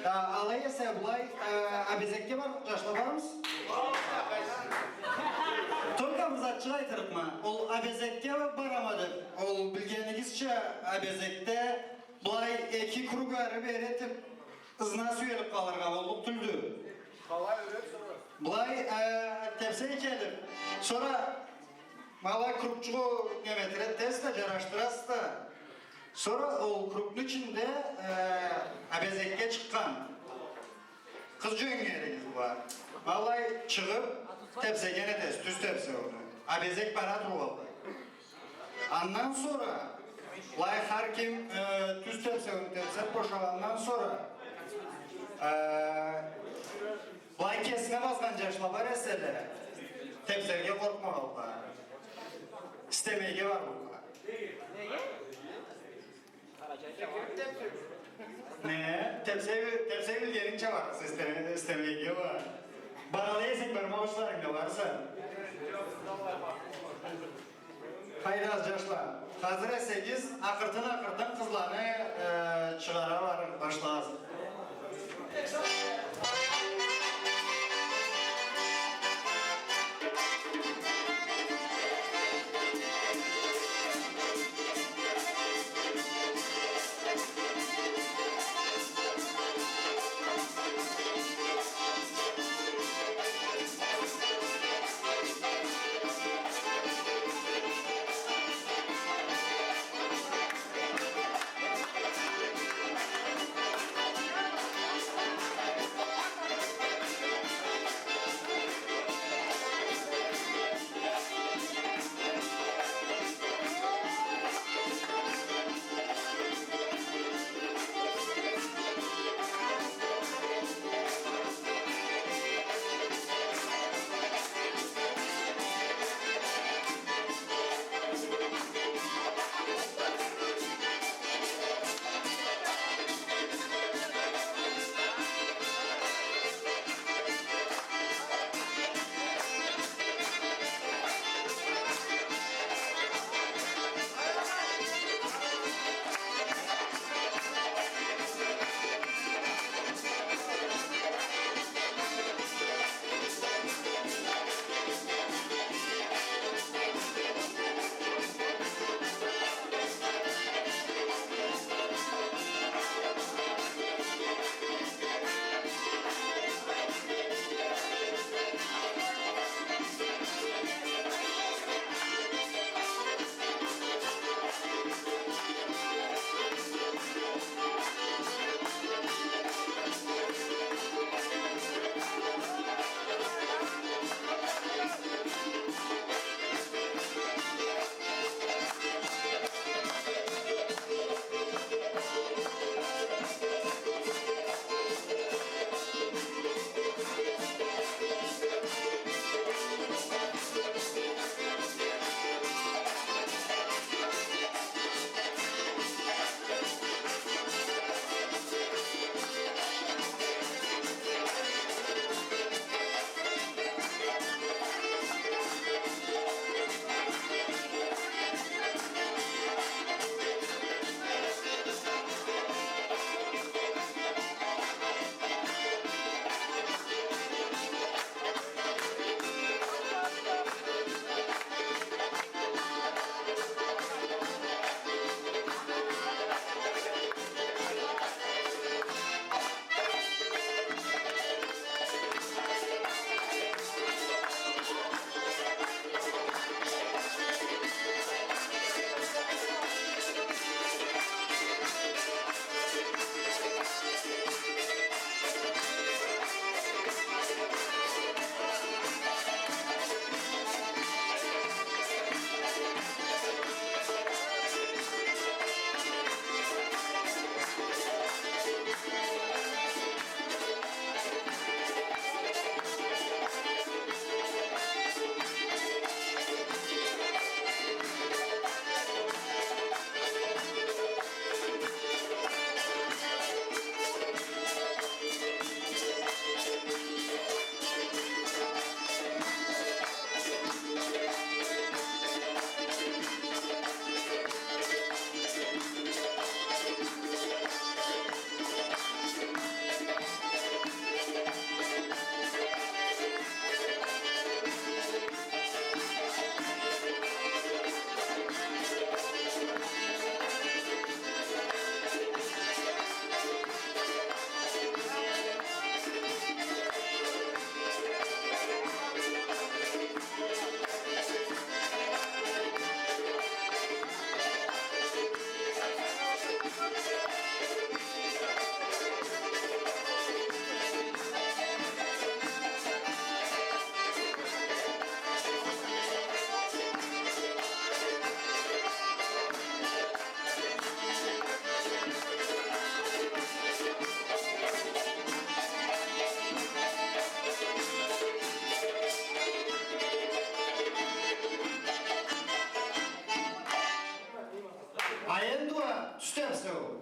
Алай есе бұлай абезекке бар, жашла бармыз? Только біз атшыға айтырып ма? Ол абезекке барамады. Ол білгенігізше абезекте бұлай екі кругары беретіп, ызына сүйеліп қаларға олық түлді. Қалай өрексің? Бұлай тепсе екеліп. Sonra мала крупчуğu gemetire testa jaraştırasta. Sonra o krupun içinde abezekке çıkan kız jöngeriniz var. Malay çıkıp tepse gene test, düz tepse oldu. Abezek para duruldu. Ondan sonra lay her kim düz tepse oldu tepse boşalandan sonra lay kesine baskan yaşlabar eserlere tepserge korkma oldu. İstemeyge var burada. Ne? Tepseyi bilgenince var. İstemeyge var. Bana değilsin barma uçlarında varsa. Hayır az yaşlar. Hazır esegiz akırtın kızlarını çıkara var başlazım. Sütemse o.